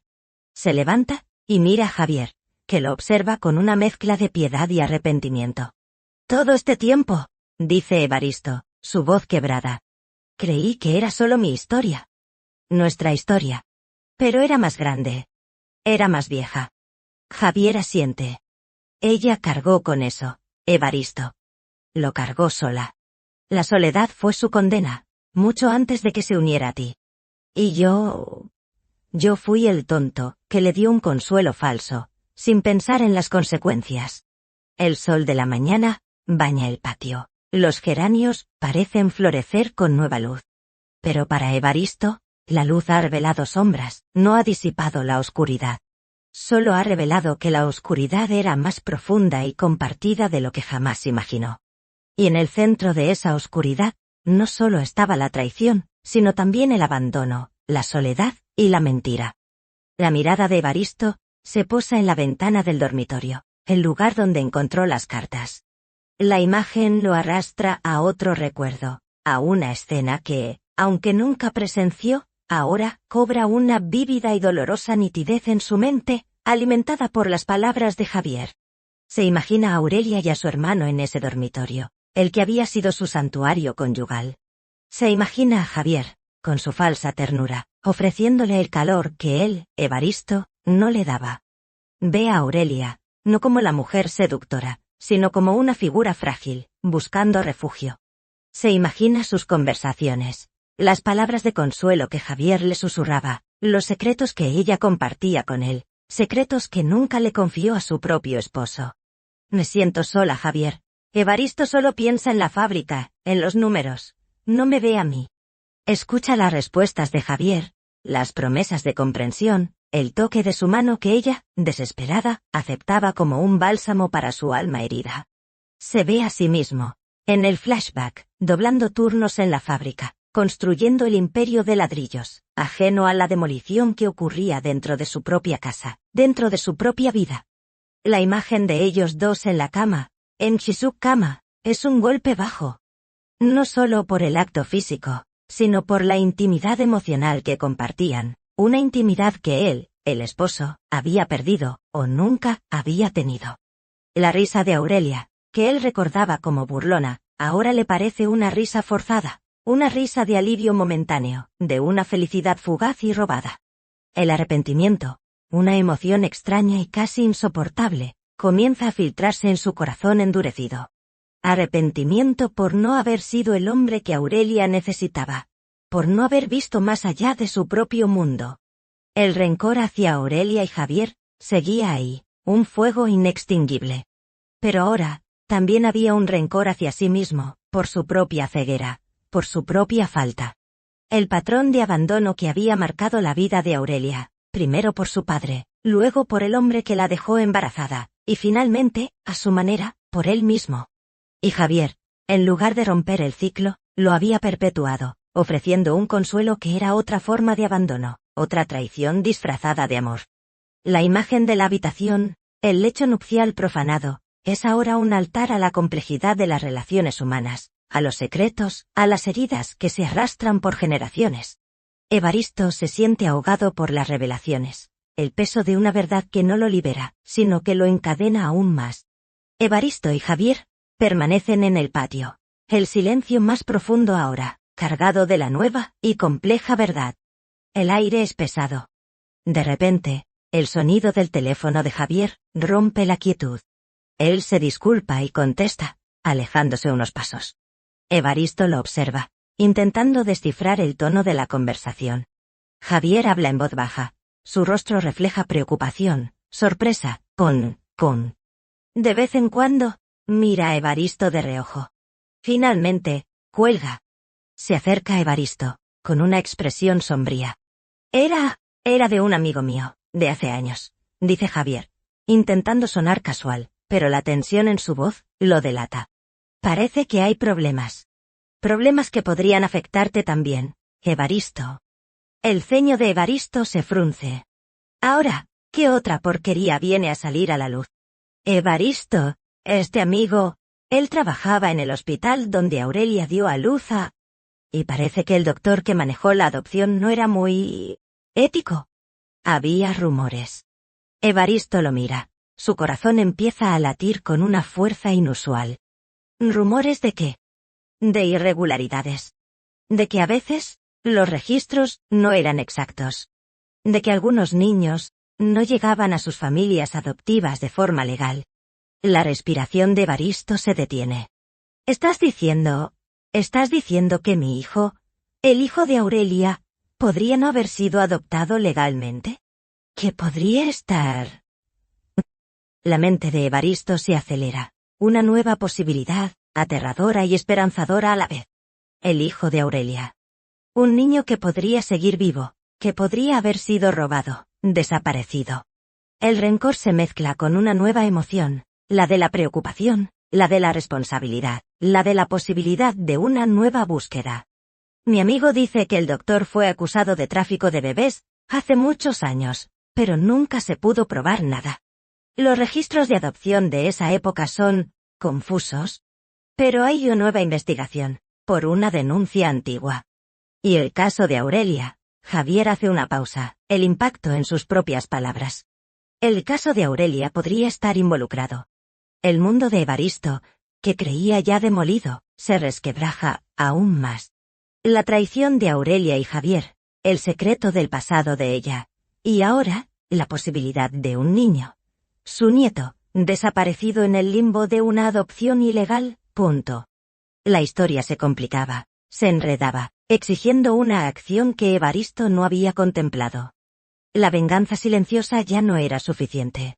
Se levanta, y mira a Javier, que lo observa con una mezcla de piedad y arrepentimiento. Todo este tiempo, dice Evaristo, su voz quebrada. Creí que era solo mi historia. Nuestra historia. Pero era más grande. Era más vieja. Javier asiente. Ella cargó con eso, Evaristo. Lo cargó sola. La soledad fue su condena, mucho antes de que se uniera a ti. Y yo fui el tonto, que le dio un consuelo falso, sin pensar en las consecuencias. El sol de la mañana baña el patio. Los geranios parecen florecer con nueva luz. Pero para Evaristo, la luz ha revelado sombras, no ha disipado la oscuridad. Solo ha revelado que la oscuridad era más profunda y compartida de lo que jamás imaginó. Y en el centro de esa oscuridad, no solo estaba la traición, sino también el abandono, la soledad y la mentira. La mirada de Evaristo se posa en la ventana del dormitorio, el lugar donde encontró las cartas. La imagen lo arrastra a otro recuerdo, a una escena que, aunque nunca presenció, ahora cobra una vívida y dolorosa nitidez en su mente, alimentada por las palabras de Javier. Se imagina a Aurelia y a su hermano en ese dormitorio, el que había sido su santuario conyugal. Se imagina a Javier, con su falsa ternura, ofreciéndole el calor que él, Evaristo, no le daba. Ve a Aurelia, no como la mujer seductora, sino como una figura frágil, buscando refugio. Se imagina sus conversaciones, las palabras de consuelo que Javier le susurraba, los secretos que ella compartía con él, secretos que nunca le confió a su propio esposo. Me siento sola, Javier. Evaristo solo piensa en la fábrica, en los números. No me ve a mí. Escucha las respuestas de Javier, las promesas de comprensión, el toque de su mano que ella, desesperada, aceptaba como un bálsamo para su alma herida. Se ve a sí mismo, en el flashback, doblando turnos en la fábrica, construyendo el imperio de ladrillos, ajeno a la demolición que ocurría dentro de su propia casa, dentro de su propia vida. La imagen de ellos dos en la cama, en su cama, es un golpe bajo. No solo por el acto físico, sino por la intimidad emocional que compartían, una intimidad que él, el esposo, había perdido, o nunca había tenido. La risa de Aurelia, que él recordaba como burlona, ahora le parece una risa forzada, una risa de alivio momentáneo, de una felicidad fugaz y robada. El arrepentimiento, una emoción extraña y casi insoportable, comienza a filtrarse en su corazón endurecido. Arrepentimiento por no haber sido el hombre que Aurelia necesitaba, por no haber visto más allá de su propio mundo. El rencor hacia Aurelia y Javier seguía ahí, un fuego inextinguible. Pero ahora, también había un rencor hacia sí mismo, por su propia ceguera, por su propia falta. El patrón de abandono que había marcado la vida de Aurelia, primero por su padre, luego por el hombre que la dejó embarazada, y finalmente, a su manera, por él mismo. Y Javier, en lugar de romper el ciclo, lo había perpetuado, ofreciendo un consuelo que era otra forma de abandono, otra traición disfrazada de amor. La imagen de la habitación, el lecho nupcial profanado, es ahora un altar a la complejidad de las relaciones humanas, a los secretos, a las heridas que se arrastran por generaciones. Evaristo se siente ahogado por las revelaciones, el peso de una verdad que no lo libera, sino que lo encadena aún más. Evaristo y Javier permanecen en el patio, el silencio más profundo ahora, cargado de la nueva y compleja verdad. El aire es pesado. De repente, el sonido del teléfono de Javier rompe la quietud. Él se disculpa y contesta, alejándose unos pasos. Evaristo lo observa, intentando descifrar el tono de la conversación. Javier habla en voz baja, su rostro refleja preocupación, sorpresa, con. De vez en cuando, mira a Evaristo de reojo. Finalmente, cuelga. Se acerca a Evaristo, con una expresión sombría. Era de un amigo mío, de hace años, dice Javier, intentando sonar casual, pero la tensión en su voz lo delata. Parece que hay problemas. Problemas que podrían afectarte también, Evaristo. El ceño de Evaristo se frunce. Ahora, ¿qué otra porquería viene a salir a la luz? Evaristo, este amigo, él trabajaba en el hospital donde Aurelia dio a luz a... Y parece que el doctor que manejó la adopción no era muy... ético. Había rumores. Evaristo lo mira. Su corazón empieza a latir con una fuerza inusual. ¿Rumores de qué? De irregularidades. De que a veces, los registros no eran exactos. De que algunos niños no llegaban a sus familias adoptivas de forma legal. La respiración de Evaristo se detiene. ¿Estás diciendo que mi hijo, el hijo de Aurelia, podría no haber sido adoptado legalmente? ¿Que podría estar...? La mente de Evaristo se acelera. Una nueva posibilidad, aterradora y esperanzadora a la vez. El hijo de Aurelia. Un niño que podría seguir vivo, que podría haber sido robado, desaparecido. El rencor se mezcla con una nueva emoción, la de la preocupación, la de la responsabilidad, la de la posibilidad de una nueva búsqueda. Mi amigo dice que el doctor fue acusado de tráfico de bebés hace muchos años, pero nunca se pudo probar nada. Los registros de adopción de esa época son confusos. Pero hay una nueva investigación, por una denuncia antigua. Y el caso de Aurelia. Javier hace una pausa, el impacto en sus propias palabras. El caso de Aurelia podría estar involucrado. El mundo de Evaristo, que creía ya demolido, se resquebraja aún más. La traición de Aurelia y Javier, el secreto del pasado de ella, y ahora, la posibilidad de un niño. Su nieto, desaparecido en el limbo de una adopción ilegal, punto. La historia se complicaba, se enredaba, exigiendo una acción que Evaristo no había contemplado. La venganza silenciosa ya no era suficiente.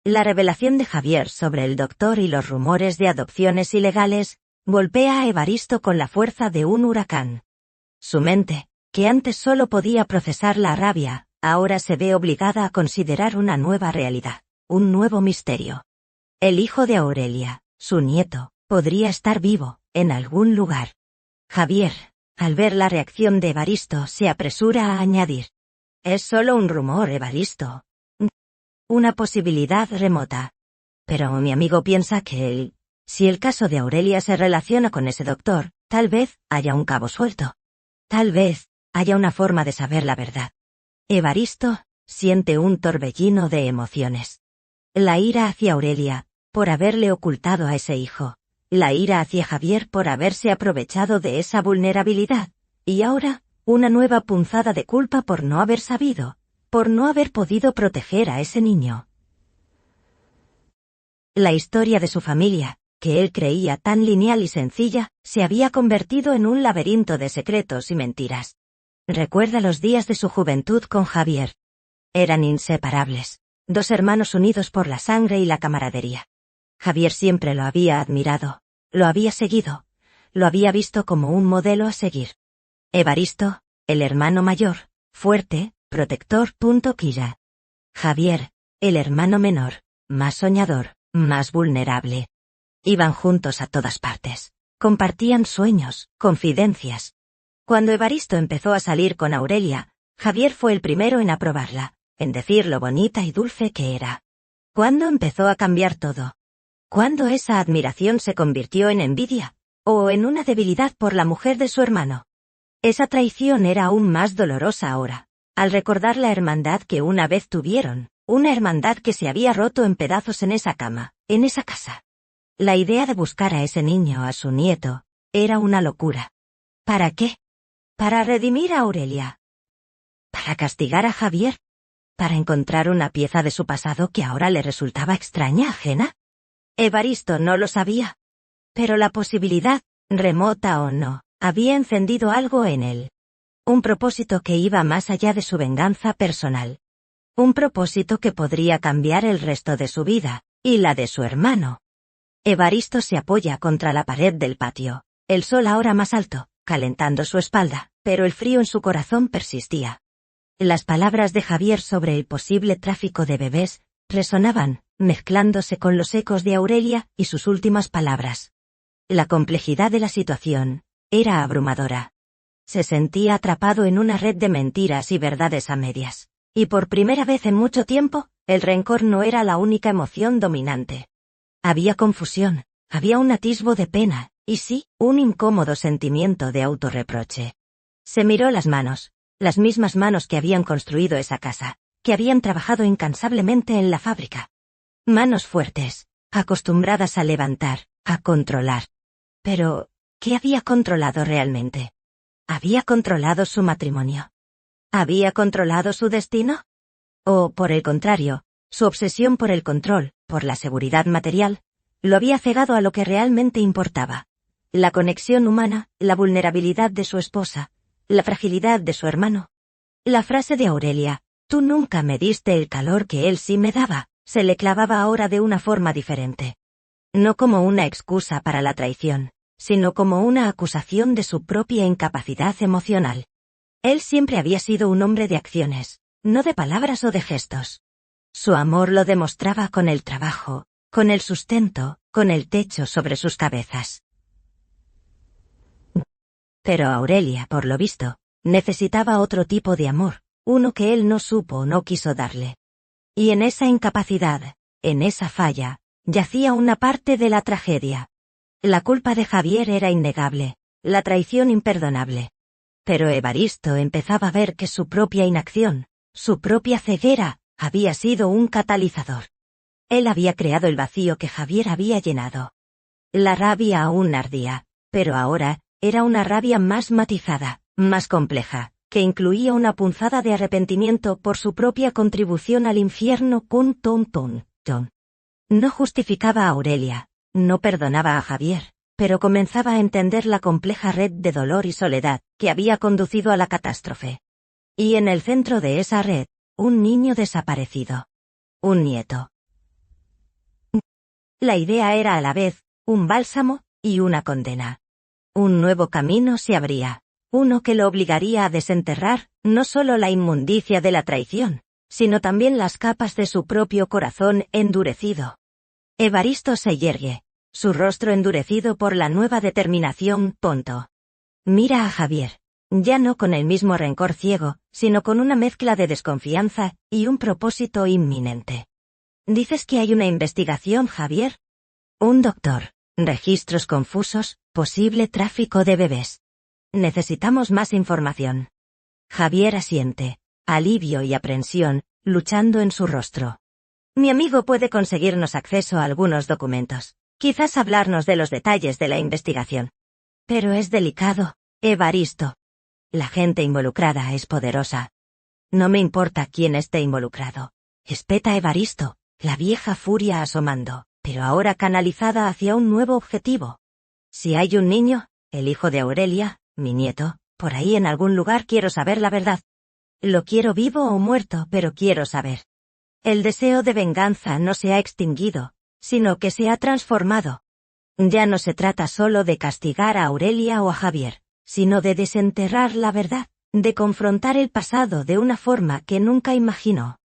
La revelación de Javier sobre el doctor y los rumores de adopciones ilegales golpea a Evaristo con la fuerza de un huracán. Su mente, que antes solo podía procesar la rabia, ahora se ve obligada a considerar una nueva realidad, un nuevo misterio. El hijo de Aurelia, su nieto, podría estar vivo, en algún lugar. Javier, al ver la reacción de Evaristo, se apresura a añadir: «Es solo un rumor, Evaristo. Una posibilidad remota. Pero mi amigo piensa que si el caso de Aurelia se relaciona con ese doctor, tal vez haya un cabo suelto. Tal vez haya una forma de saber la verdad». Evaristo siente un torbellino de emociones. La ira hacia Aurelia, por haberle ocultado a ese hijo. La ira hacia Javier por haberse aprovechado de esa vulnerabilidad. Y ahora, una nueva punzada de culpa por no haber sabido, por no haber podido proteger a ese niño. La historia de su familia, que él creía tan lineal y sencilla, se había convertido en un laberinto de secretos y mentiras. Recuerda los días de su juventud con Javier. Eran inseparables, dos hermanos unidos por la sangre y la camaradería. Javier siempre lo había admirado, lo había seguido, lo había visto como un modelo a seguir. Evaristo, el hermano mayor, fuerte, protector. Quilla. Javier, el hermano menor, más soñador, más vulnerable. Iban juntos a todas partes. Compartían sueños, confidencias. Cuando Evaristo empezó a salir con Aurelia, Javier fue el primero en aprobarla, en decir lo bonita y dulce que era. ¿Cuándo empezó a cambiar todo? ¿Cuándo esa admiración se convirtió en envidia? ¿O en una debilidad por la mujer de su hermano? Esa traición era aún más dolorosa ahora, al recordar la hermandad que una vez tuvieron, una hermandad que se había roto en pedazos en esa cama, en esa casa. La idea de buscar a ese niño, a su nieto, era una locura. ¿Para qué? ¿Para redimir a Aurelia? ¿Para castigar a Javier? ¿Para encontrar una pieza de su pasado que ahora le resultaba extraña, ajena? Evaristo no lo sabía. Pero la posibilidad, remota o no, había encendido algo en él. Un propósito que iba más allá de su venganza personal. Un propósito que podría cambiar el resto de su vida, y la de su hermano. Evaristo se apoya contra la pared del patio, el sol ahora más alto, calentando su espalda, pero el frío en su corazón persistía. Las palabras de Javier sobre el posible tráfico de bebés resonaban, mezclándose con los ecos de Aurelia y sus últimas palabras. La complejidad de la situación era abrumadora. Se sentía atrapado en una red de mentiras y verdades a medias. Y por primera vez en mucho tiempo, el rencor no era la única emoción dominante. Había confusión, había un atisbo de pena, y sí, un incómodo sentimiento de autorreproche. Se miró las mismas manos que habían construido esa casa, que habían trabajado incansablemente en la fábrica. Manos fuertes, acostumbradas a levantar, a controlar. Pero, ¿qué había controlado realmente? ¿Había controlado su matrimonio? ¿Había controlado su destino? O, por el contrario, su obsesión por el control, por la seguridad material, lo había cegado a lo que realmente importaba. La conexión humana, la vulnerabilidad de su esposa, la fragilidad de su hermano. La frase de Aurelia, «Tú nunca me diste el calor que él sí me daba», se le clavaba ahora de una forma diferente. No como una excusa para la traición, sino como una acusación de su propia incapacidad emocional. Él siempre había sido un hombre de acciones, no de palabras o de gestos. Su amor lo demostraba con el trabajo, con el sustento, con el techo sobre sus cabezas. Pero Aurelia, por lo visto, necesitaba otro tipo de amor, uno que él no supo o no quiso darle. Y en esa incapacidad, en esa falla, yacía una parte de la tragedia. La culpa de Javier era innegable, la traición imperdonable. Pero Evaristo empezaba a ver que su propia inacción, su propia ceguera, había sido un catalizador. Él había creado el vacío que Javier había llenado. La rabia aún ardía, pero ahora, era una rabia más matizada, más compleja, que incluía una punzada de arrepentimiento por su propia contribución al infierno con Tom. No justificaba a Aurelia, no perdonaba a Javier, pero comenzaba a entender la compleja red de dolor y soledad que había conducido a la catástrofe. Y en el centro de esa red, un niño desaparecido. Un nieto. La idea era a la vez, un bálsamo, y una condena. Un nuevo camino se abría, uno que lo obligaría a desenterrar, no solo la inmundicia de la traición, sino también las capas de su propio corazón endurecido. Evaristo se yergue, su rostro endurecido por la nueva determinación, Mira a Javier, ya no con el mismo rencor ciego, sino con una mezcla de desconfianza y un propósito inminente. ¿Dices que hay una investigación, Javier? Un doctor, registros confusos, posible tráfico de bebés. Necesitamos más información. Javier asiente, alivio y aprensión, luchando en su rostro. Mi amigo puede conseguirnos acceso a algunos documentos, quizás hablarnos de los detalles de la investigación. Pero es delicado, Evaristo. La gente involucrada es poderosa. No me importa quién esté involucrado. Espeta Evaristo, la vieja furia asomando, pero ahora canalizada hacia un nuevo objetivo. Si hay un niño, el hijo de Aurelia, mi nieto, por ahí en algún lugar quiero saber la verdad. Lo quiero vivo o muerto, pero quiero saber. El deseo de venganza no se ha extinguido, sino que se ha transformado. Ya no se trata solo de castigar a Aurelia o a Javier, sino de desenterrar la verdad, de confrontar el pasado de una forma que nunca imaginó.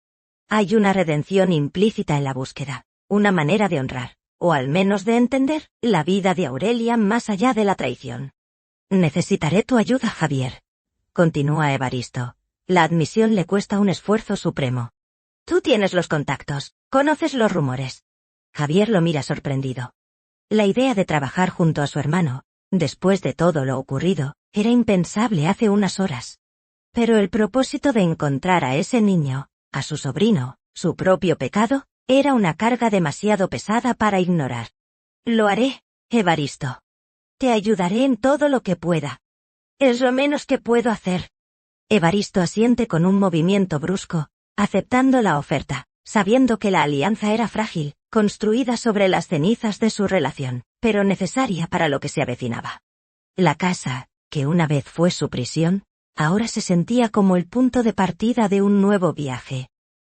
Hay una redención implícita en la búsqueda, una manera de honrar, o al menos de entender, la vida de Aurelia más allá de la traición. Necesitaré tu ayuda, Javier. Continúa Evaristo. La admisión le cuesta un esfuerzo supremo. Tú tienes los contactos, conoces los rumores. Javier lo mira sorprendido. La idea de trabajar junto a su hermano, después de todo lo ocurrido, era impensable hace unas horas. Pero el propósito de encontrar a ese niño, a su sobrino, su propio pecado, era una carga demasiado pesada para ignorar. Lo haré, Evaristo. Te ayudaré en todo lo que pueda. Es lo menos que puedo hacer. Evaristo asiente con un movimiento brusco, aceptando la oferta, sabiendo que la alianza era frágil, construida sobre las cenizas de su relación, pero necesaria para lo que se avecinaba. La casa, que una vez fue su prisión, ahora se sentía como el punto de partida de un nuevo viaje.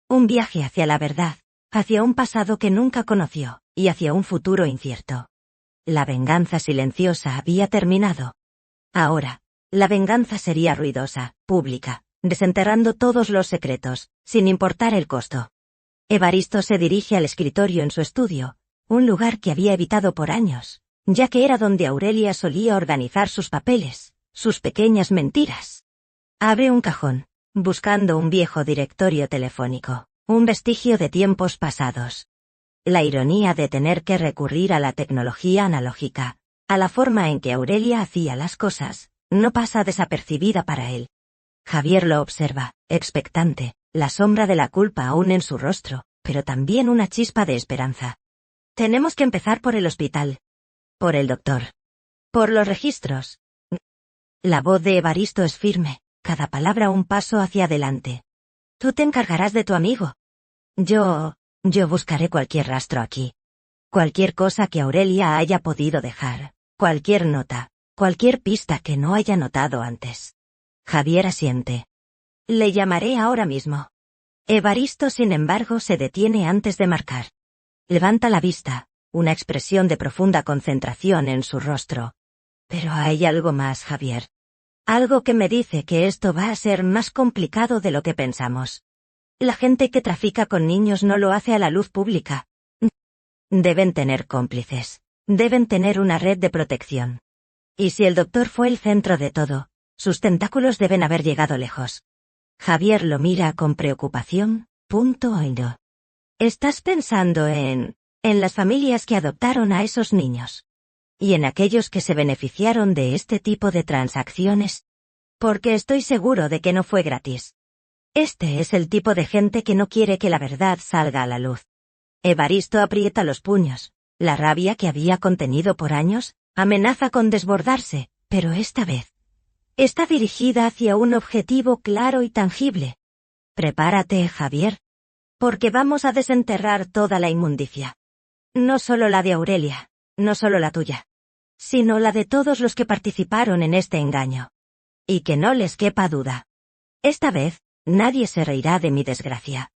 Un viaje hacia la verdad, hacia un pasado que nunca conoció, y hacia un futuro incierto. La venganza silenciosa había terminado. Ahora, la venganza sería ruidosa, pública, desenterrando todos los secretos, sin importar el costo. Evaristo se dirige al escritorio en su estudio, un lugar que había evitado por años, ya que era donde Aurelia solía organizar sus papeles, sus pequeñas mentiras. Abre un cajón, buscando un viejo directorio telefónico, un vestigio de tiempos pasados. La ironía de tener que recurrir a la tecnología analógica, a la forma en que Aurelia hacía las cosas, no pasa desapercibida para él. Javier lo observa, expectante, la sombra de la culpa aún en su rostro, pero también una chispa de esperanza. Tenemos que empezar por el hospital. Por el doctor. Por los registros. La voz de Evaristo es firme, cada palabra un paso hacia adelante. Tú te encargarás de tu amigo. Yo buscaré cualquier rastro aquí. Cualquier cosa que Aurelia haya podido dejar, cualquier nota, cualquier pista que no haya notado antes. Javier asiente. Le llamaré ahora mismo. Evaristo, sin embargo, se detiene antes de marcar. Levanta la vista, una expresión de profunda concentración en su rostro. Pero hay algo más, Javier. Algo que me dice que esto va a ser más complicado de lo que pensamos. La gente que trafica con niños no lo hace a la luz pública. Deben tener cómplices. Deben tener una red de protección. Y si el doctor fue el centro de todo, sus tentáculos deben haber llegado lejos. Javier lo mira con preocupación. ¿Estás pensando en las familias que adoptaron a esos niños? y en aquellos que se beneficiaron de este tipo de transacciones. Porque estoy seguro de que no fue gratis. Este es el tipo de gente que no quiere que la verdad salga a la luz. Evaristo aprieta los puños. La rabia que había contenido por años amenaza con desbordarse, pero esta vez está dirigida hacia un objetivo claro y tangible. Prepárate, Javier. Porque vamos a desenterrar toda la inmundicia. No solo la de Aurelia, no solo la tuya, sino la de todos los que participaron en este engaño. Y que no les quepa duda. Esta vez, nadie se reirá de mi desgracia.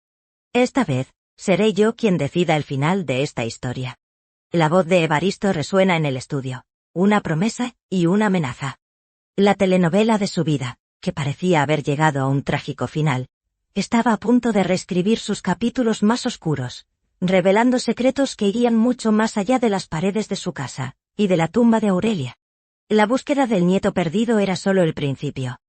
Esta vez, seré yo quien decida el final de esta historia. La voz de Evaristo resuena en el estudio, una promesa y una amenaza. La telenovela de su vida, que parecía haber llegado a un trágico final, estaba a punto de reescribir sus capítulos más oscuros, revelando secretos que irían mucho más allá de las paredes de su casa y de la tumba de Aurelia. La búsqueda del nieto perdido era solo el principio.